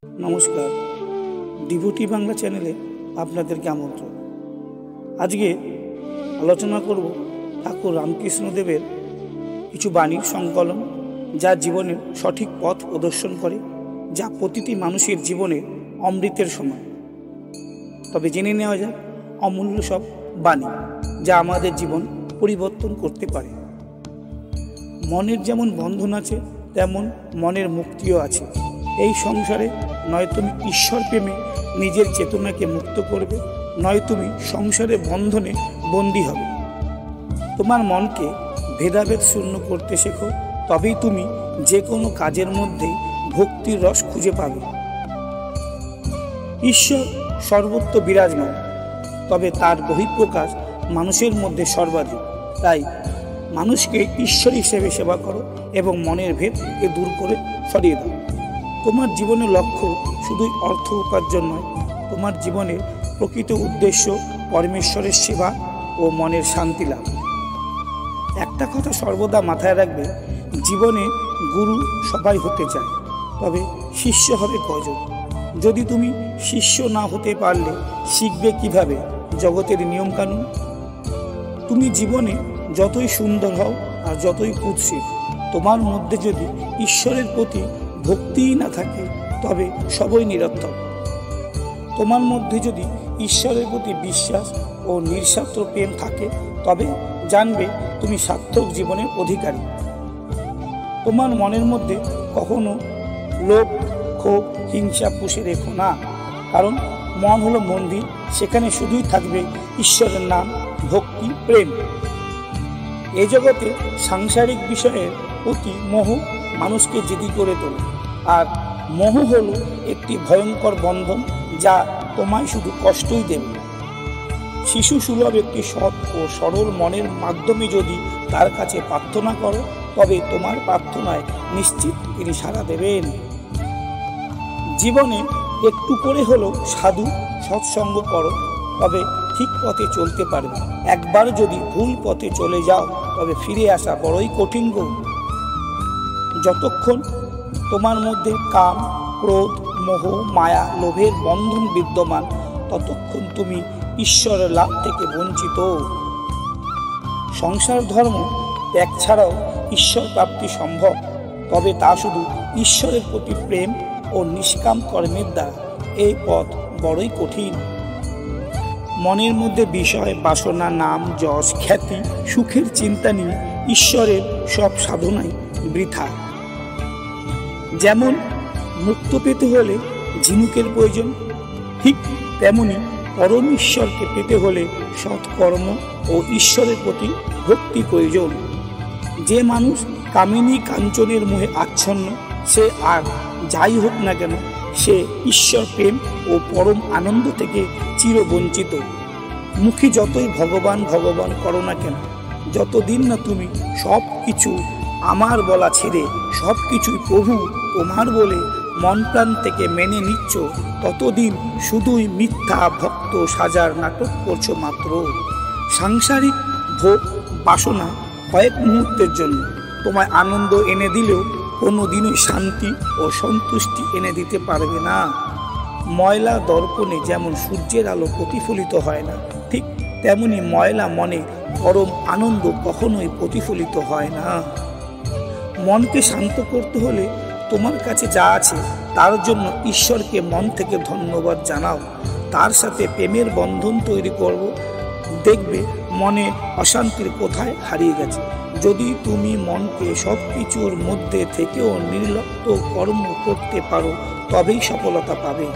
নমস্কার, ডিভোটি বাংলা চ্যানেলে আপনাদেরকে আমন্ত্রণ। আজকে আলোচনা করব ঠাকুর রামকৃষ্ণদেবের কিছু বাণীর সংকলন, যা জীবনের সঠিক পথ প্রদর্শন করে, যা প্রতিটি মানুষের জীবনে অমৃতের সমান। তবে জেনে নেওয়া যাক অমূল্য সব বাণী, যা আমাদের জীবন পরিবর্তন করতে পারে। মনের যেমন বন্ধন আছে, তেমন মনের মুক্তিও আছে। এই সংসারে নয় তুমি ঈশ্বর প্রেমে নিজের চেতনাকে মুক্ত করবে, নয় তুমি সংসারের বন্ধনে বন্দী হবে। তোমার মনকে ভেদাভেদ শূন্য করতে শেখো, তবেই তুমি যে কোনো কাজের মধ্যেই ভক্তির রস খুঁজে পাবে। ঈশ্বর সর্বত্র বিরাজমান, তবে তার বহিঃপ্রকাশ মানুষের মধ্যে সর্বাধিক। তাই মানুষকে ঈশ্বর হিসেবে সেবা করো এবং মনের ভেদকে দূর করে সরিয়ে দাও। তোমার জীবনের লক্ষ্য শুধুই অর্থ উপার্জন নয়, তোমার জীবনের প্রকৃত উদ্দেশ্য পরমেশ্বরের সেবা ও মনের শান্তি লাভ। একটা কথা সর্বদা মাথায় রাখবে, জীবনে গুরু সবাই হতে চায়, তবে শিষ্য হবে কজন? যদি তুমি শিষ্য না হতে পারলে শিখবে কিভাবে জগতের নিয়মকানুন? তুমি জীবনে যতই সুন্দর হও আর যতই কুৎসিত, তোমার মধ্যে যদি ঈশ্বরের প্রতি ভক্তিই না থাকে, তবে সবই নিরর্থক। তোমার মধ্যে যদি ঈশ্বরের প্রতি বিশ্বাস ও নিঃস্বার্থ প্রেম থাকে, তবে জানবে তুমি সার্থক জীবনের অধিকারী। তোমার মনের মধ্যে কখনো লোভ, ক্ষোভ, হিংসা পুষে রেখো না, কারণ মন হলো মন্দির, সেখানে শুধুই থাকবে ঈশ্বরের নাম, ভক্তি, প্রেম। এ জগতে সাংসারিক বিষয়ের প্রতি মোহ মানুষকে জেদি করে তোলে, আর মোহ হলো একটি ভয়ঙ্কর বন্ধন, যা তোমায় শুধু কষ্টই দেবে। শিশু সুলভ একটি সৎ ও সরল মনের মাধ্যমে যদি তার কাছে প্রার্থনা করো, তবে তোমার প্রার্থনায় নিশ্চিত তিনি সাড়া দেবেন। জীবনে একটু করে হলেও সাধু সৎসঙ্গ করো, তবে ঠিক পথে চলতে পারবে। একবার যদি ভুল পথে চলে যাও, তবে ফিরে আসা বড়ই কঠিন গো। যতক্ষণ তোমার মধ্যে কাম, ক্রোধ, মোহ, মায়া, লোভের বন্ধন বিদ্যমান, ততক্ষণ তুমি ঈশ্বরের লাভ থেকে বঞ্চিত। সংসার ধর্ম ত্যাগ ছাড়াও ঈশ্বর প্রাপ্তি সম্ভব, তবে তা শুধু ঈশ্বরের প্রতি প্রেম ও নিষ্কাম কর্মের দ্বারা। এই পথ বড়ই কঠিন। মনের মধ্যে বিষয়, বাসনা, নাম, যশ, খ্যাতি, সুখের চিন্তা নিয়ে ঈশ্বরের সব সাধনাই বৃথা। যেমন মুক্ত পেতে হলে ঝিনুকের প্রয়োজন, ঠিক তেমনি পরম ঈশ্বরকে পেতে হলে সৎকর্ম ও ঈশ্বরের প্রতি ভক্তি প্রয়োজন। যে মানুষ কামিনী কাঞ্চনের মোহে আচ্ছন্ন, সে আর যাই হোক না কেন, সে ঈশ্বর প্রেম ও পরম আনন্দ থেকে চিরবঞ্চিত। মুখে যতই ভগবান ভগবান করো না কেন, যতদিন না তুমি সব কিছু আমার বলা ছেড়ে সব কিছুই প্রভু তোমার বলে মন প্রাণ থেকে মেনে নিচ্ছ, ততদিন শুধুই মিথ্যা ভক্ত সাজার নাটক করছো মাত্র। সাংসারিক ভোগ বাসনা কয়েক মুহূর্তের জন্য তোমায় আনন্দ এনে দিলেও কোনোদিনই শান্তি ও সন্তুষ্টি এনে দিতে পারবে না। ময়লা দর্পণে যেমন সূর্যের আলো প্রতিফলিত হয় না, ঠিক তেমনি ময়লা মনে পরম আনন্দ কখনোই প্রতিফলিত হয় না। মনকে শান্ত করতে হলে তোমার কাছে যা আছে তার জন্য ঈশ্বরকে মন থেকে ধন্যবাদ জানাও। তার সাথে প্রেমের বন্ধন তৈরি করব, দেখবে মনে অশান্তির কোথায় হারিয়ে গেছে। যদি তুমি মনকে সব কিছুর মধ্যে থেকেও নির্লিপ্ত কর্ম করতে পারো, তবেই সফলতা পাবে।